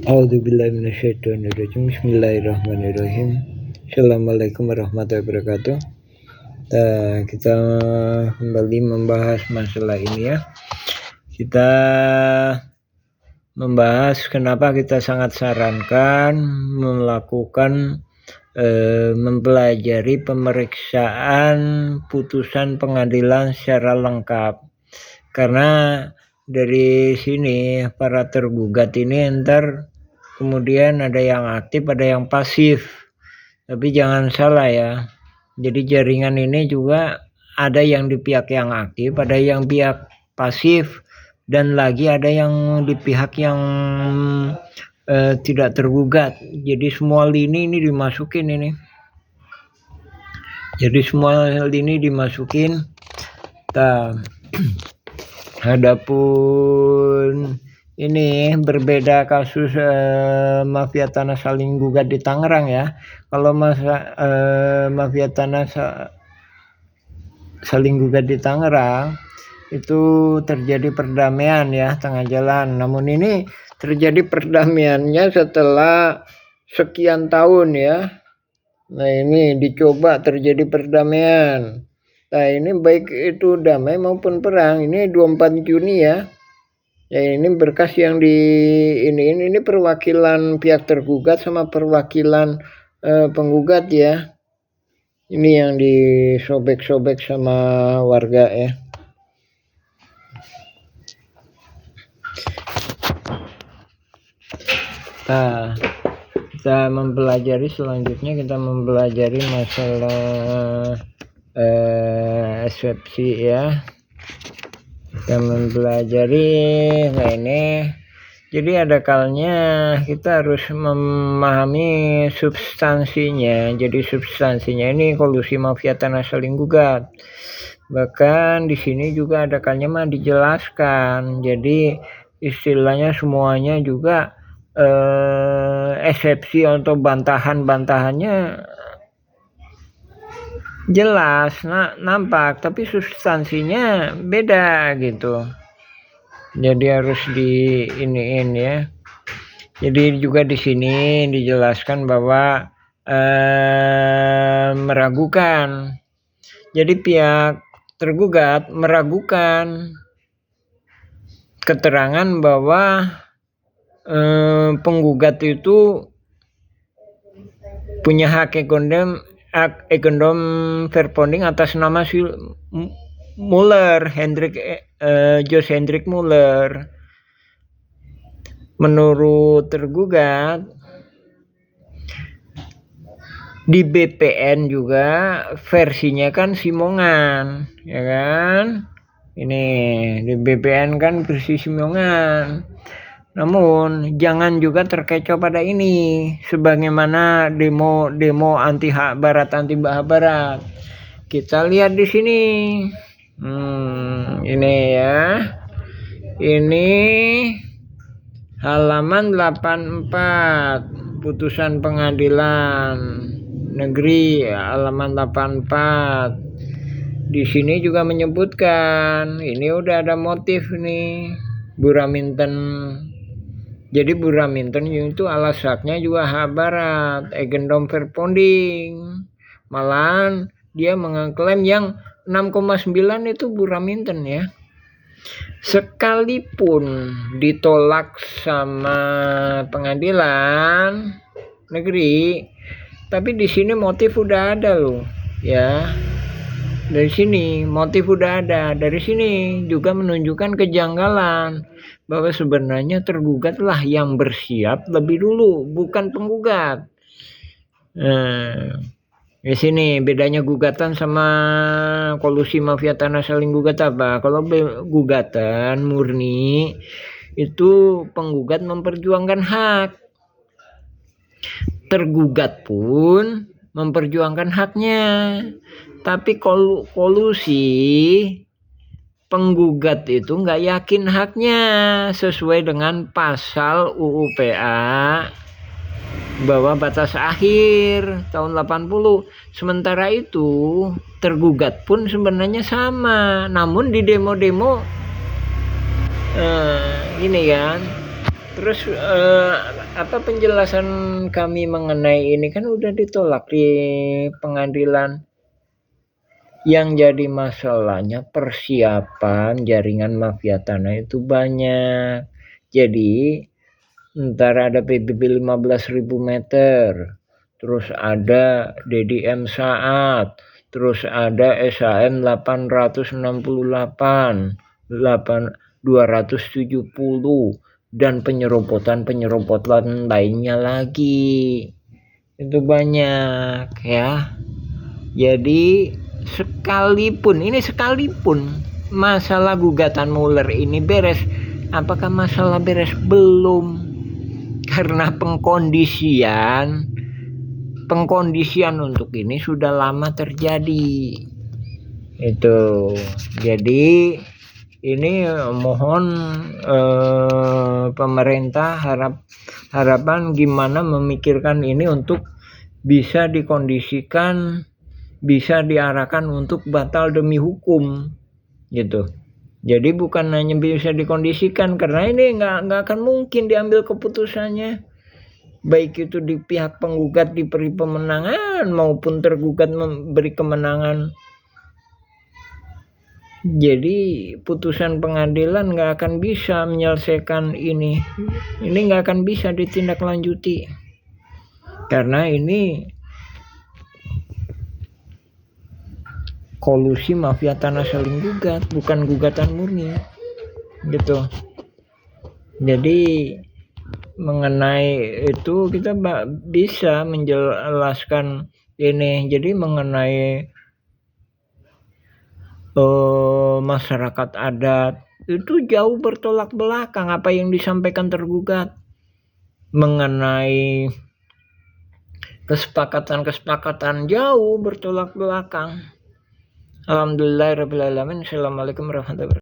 A'udzubillahi minasyaitonirrajim. Bismillahirrahmanirrahim. Assalamualaikum warahmatullahi wabarakatuh. Kita kembali membahas masalah ini ya. Kita membahas kenapa kita sangat sarankan melakukan mempelajari pemeriksaan putusan pengadilan secara lengkap. Karena dari sini para tergugat ini ntar kemudian ada yang aktif, ada yang pasif. Tapi jangan salah ya. Jadi jaringan ini juga ada yang di pihak yang aktif, ada yang pihak pasif, dan lagi ada yang di pihak yang tidak tergugat. Jadi semua lini ini dimasukin ini. Jadi semua lini dimasukin. Adapun ini berbeda kasus mafia tanah saling gugat di Tangerang ya. Kalau mafia tanah saling gugat di Tangerang itu terjadi perdamaian ya tengah jalan. Namun ini terjadi perdamaiannya setelah sekian tahun ya. Nah ini dicoba terjadi perdamaian. Nah ini baik itu damai maupun perang. Ini 24 Juni ya. Ya ini berkas yang di ini perwakilan pihak tergugat sama perwakilan penggugat ya. Ini yang disobek-sobek sama warga ya. Nah, kita mempelajari selanjutnya kita mempelajari masalah eksepsi ya. Kita mempelajari ini. Jadi ada kalanya kita harus memahami substansinya. Jadi substansinya ini kolusi mafia tanah saling gugat. Bahkan di sini juga ada kalanya mah dijelaskan. Jadi istilahnya semuanya juga eksepsi atau bantahannya jelas nampak, tapi substansinya beda gitu. Jadi harus di iniin ya. Jadi juga di sini dijelaskan bahwa meragukan. Jadi pihak tergugat meragukan keterangan bahwa penggugat itu punya hak ekondom verponding atas nama si Muller, Josh Hendrik Muller. Menurut tergugat di BPN juga versinya kan simongan, ya kan? Ini di BPN kan versi simongan. Namun jangan juga terkecoh pada ini sebagaimana demo anti hak barat, anti hak barat. Kita lihat di sini. Ini ya. Ini halaman 84 putusan pengadilan negeri halaman 84. Di sini juga menyebutkan ini udah ada motif nih Buraminten. Jadi Buraminten itu alas haknya juga hak barat, ekondom verponding. Malahan dia mengklaim yang 6,9 itu Buraminten ya. Sekalipun ditolak sama pengadilan negeri, tapi di sini motif udah ada loh ya. Dari sini motif udah ada. Dari sini juga menunjukkan kejanggalan bahwa sebenarnya tergugatlah yang bersiap lebih dulu, bukan penggugat. Di sini bedanya gugatan sama kolusi mafia tanah saling gugat apa? Kalau gugatan murni itu penggugat memperjuangkan hak. Tergugat pun memperjuangkan haknya. Tapi kolusi penggugat itu nggak yakin haknya sesuai dengan pasal UU PA bahwa batas akhir tahun 80. Sementara itu tergugat pun sebenarnya sama. Namun di demo-demo ini kan Terus apa penjelasan kami mengenai ini kan udah ditolak di pengadilan. Yang jadi masalahnya persiapan jaringan mafia tanah itu banyak. Jadi ntar ada PBB 15.000 meter, terus ada DDM Saat, terus ada SAM 868, 270 dan penyerobotan lainnya lagi. Itu banyak ya. Jadi sekalipun masalah gugatan Mueller ini beres, apakah masalah beres? Belum, karena pengkondisian untuk ini sudah lama terjadi. Itu jadi ini mohon pemerintah harapan gimana memikirkan ini untuk bisa dikondisikan, bisa diarahkan untuk batal demi hukum gitu. Jadi bukan hanya bisa dikondisikan, karena ini nggak akan mungkin diambil keputusannya, baik itu di pihak penggugat diberi pemenangan maupun tergugat memberi kemenangan. Jadi putusan pengadilan nggak akan bisa menyelesaikan ini nggak akan bisa ditindaklanjuti, karena ini kolusi mafia tanah saling gugat, bukan gugatan murni gitu. Jadi mengenai itu kita bisa menjelaskan ini. Jadi mengenai masyarakat adat itu jauh bertolak belakang apa yang disampaikan tergugat mengenai kesepakatan jauh bertolak belakang. Alhamdulillahirabbil alamin. Assalamualaikum warahmatullahi wabarakatuh.